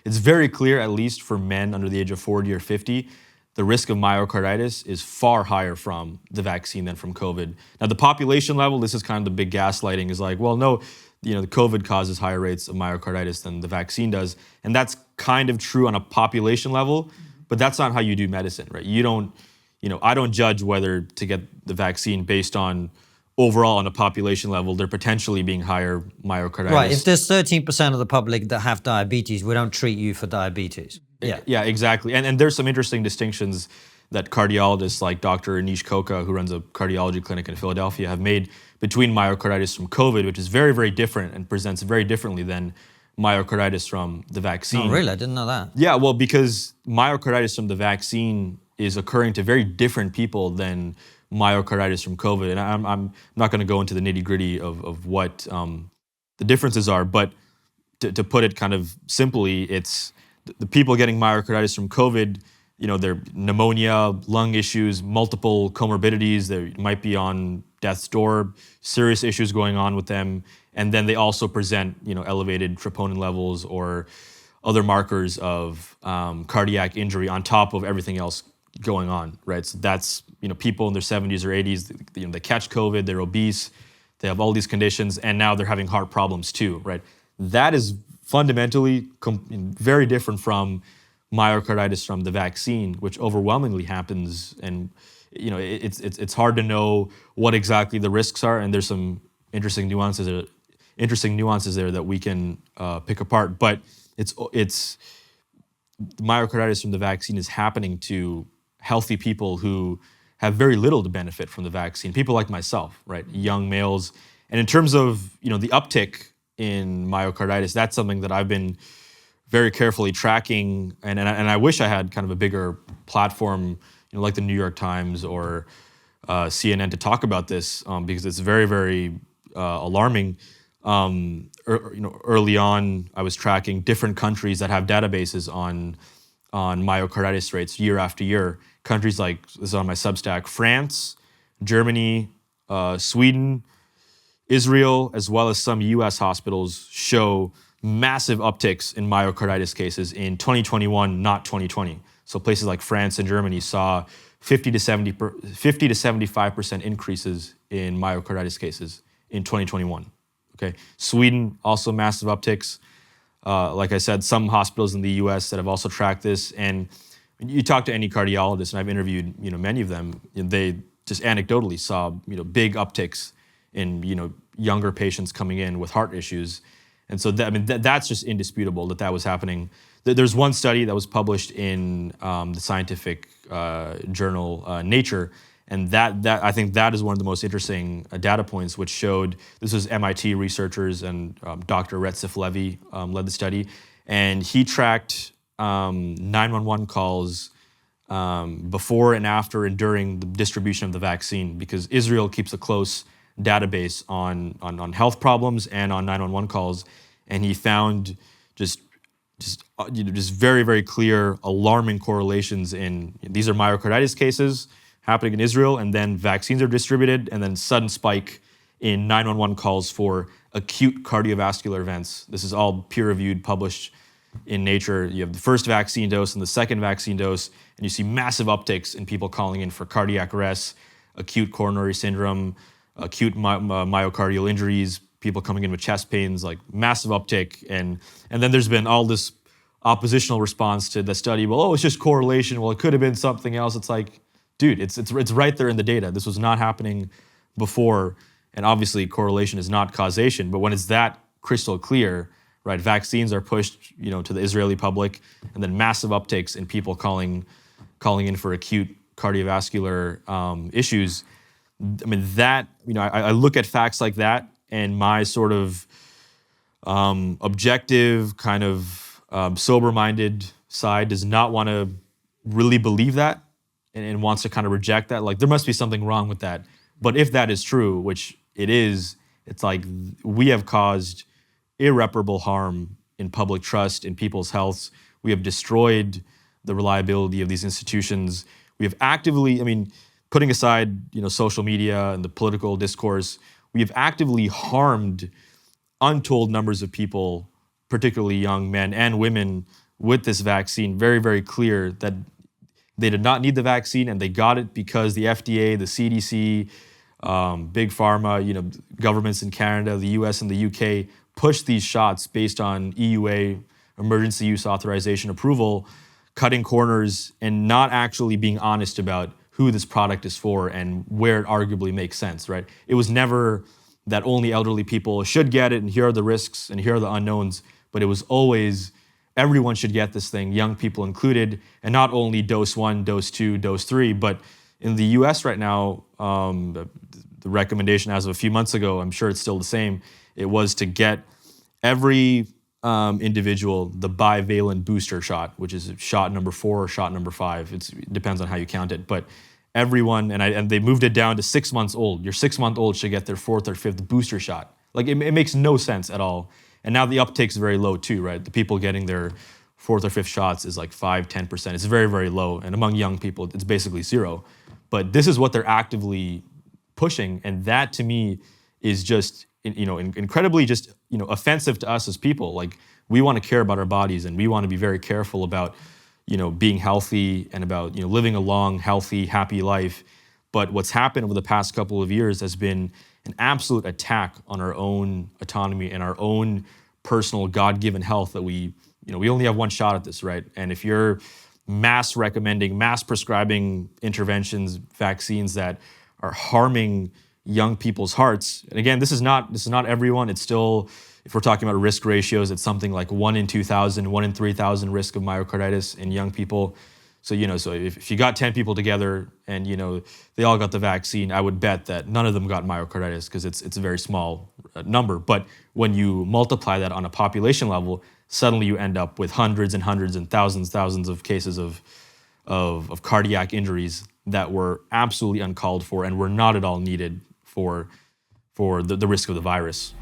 it's very clear, at least for men under the age of 40 or 50, the risk of myocarditis is far higher from the vaccine than from COVID. Now, the population level, this is kind of the big gaslighting, is like, well, no, the COVID causes higher rates of myocarditis than the vaccine does. And that's kind of true on a population level, but that's not how you do medicine, right? You don't, I don't judge whether to get the vaccine based on overall on a population level, there potentially being higher myocarditis. Right, if there's 13% of the public that have diabetes, we don't treat you for diabetes. Yeah, exactly. And there's some interesting distinctions that cardiologists like Dr. Anish Koka, who runs a cardiology clinic in Philadelphia, have made between myocarditis from COVID, which is very, very different and presents very differently than myocarditis from the vaccine. Oh, really? I didn't know that. Yeah, well, because myocarditis from the vaccine is occurring to very different people than myocarditis from COVID. And I'm not going to go into the nitty-gritty of what the differences are, but to put it kind of simply, it's the people getting myocarditis from COVID, they're pneumonia, lung issues, multiple comorbidities. They might be on death's door, serious issues going on with them. And then they also present, elevated troponin levels or other markers of cardiac injury on top of everything else going on, right? So that's, people in their 70s or 80s, they catch COVID, they're obese, they have all these conditions, and now they're having heart problems too, right? That is fundamentally very different from myocarditis from the vaccine, which overwhelmingly happens. And it's hard to know what exactly the risks are, and there's some interesting nuances there that we can pick apart. But it's myocarditis from the vaccine is happening to healthy people who have very little to benefit from the vaccine. People like myself, right? Young males. And in terms of the uptick in myocarditis, that's something that I've been very carefully tracking, and I wish I had kind of a bigger platform, like the New York Times or CNN to talk about this, because it's very, very alarming. Early on, I was tracking different countries that have databases on myocarditis rates year after year. Countries like, this is on my Substack, France, Germany, Sweden, Israel, as well as some US hospitals show massive upticks in myocarditis cases in 2021, not 2020. So places like France and Germany saw 50 to 75% increases in myocarditis cases in 2021. Okay, Sweden, also massive upticks. Like I said, some hospitals in the US that have also tracked this, and you talk to any cardiologist, and I've interviewed many of them, they just anecdotally saw big upticks in younger patients coming in with heart issues. And so that's just indisputable that was happening. There's one study that was published in the scientific journal Nature, and that I think that is one of the most interesting data points, which showed, this was MIT researchers and Dr. Retzif Levy led the study, and he tracked 911 calls before and after and during the distribution of the vaccine, because Israel keeps a close database on health problems and on 911 calls, and he found just very, very clear, alarming correlations in, these are myocarditis cases happening in Israel, and then vaccines are distributed, and then sudden spike in 911 calls for acute cardiovascular events. This is all peer-reviewed, published in Nature. You have the first vaccine dose and the second vaccine dose, and you see massive upticks in people calling in for cardiac arrest, acute coronary syndrome, acute myocardial injuries, people coming in with chest pains, like massive uptick. And then there's been all this oppositional response to the study. Well, it's just correlation. Well, it could have been something else. It's like, dude, it's right there in the data. This was not happening before. And obviously correlation is not causation, but when it's that crystal clear, right, vaccines are pushed, to the Israeli public, and then massive upticks in people calling in for acute cardiovascular issues. I look at facts like that, and my sort of objective, kind of sober-minded side does not want to really believe that and wants to kind of reject that. Like, there must be something wrong with that. But if that is true, which it is, it's like we have caused irreparable harm in public trust, in people's health. We have destroyed the reliability of these institutions. We have actively, putting aside, social media and the political discourse, we have actively harmed untold numbers of people, particularly young men and women, with this vaccine very, very clear that they did not need the vaccine, and they got it because the FDA, the CDC, big pharma, governments in Canada, the US, and the UK pushed these shots based on EUA, emergency use authorization approval, cutting corners and not actually being honest about who this product is for and where it arguably makes sense, right? It was never that only elderly people should get it and here are the risks and here are the unknowns, but it was always everyone should get this thing, young people included, and not only dose 1, dose 2, dose 3, but in the US right now, the recommendation as of a few months ago, I'm sure it's still the same, it was to get every individual the bivalent booster shot, which is shot number 4 or shot number 5. It depends on how you count it, but everyone, and they moved it down to 6 months old. Your 6-month-old should get their 4th or 5th booster shot. Like it makes no sense at all. And now the uptake's very low too, right? The people getting their 4th or 5th shots is like 5-10%. It's very, very low. And among young people, it's basically zero. But this is what they're actively pushing. And that to me is just, incredibly just, offensive to us as people. Like we want to care about our bodies and we want to be very careful about, being healthy and about, living a long, healthy, happy life. But what's happened over the past couple of years has been an absolute attack on our own autonomy and our own personal God-given health that we only have one shot at this, right? And if you're mass recommending, mass prescribing interventions, vaccines that are harming young people's hearts, and again, this is not everyone. It's still, if we're talking about risk ratios, it's something like 1 in 2,000, 1 in 3,000 risk of myocarditis in young people. So, so if you got 10 people together and, they all got the vaccine, I would bet that none of them got myocarditis because it's a very small number. But when you multiply that on a population level, suddenly you end up with hundreds and hundreds and thousands of cases of cardiac injuries that were absolutely uncalled for and were not at all needed for the risk of the virus.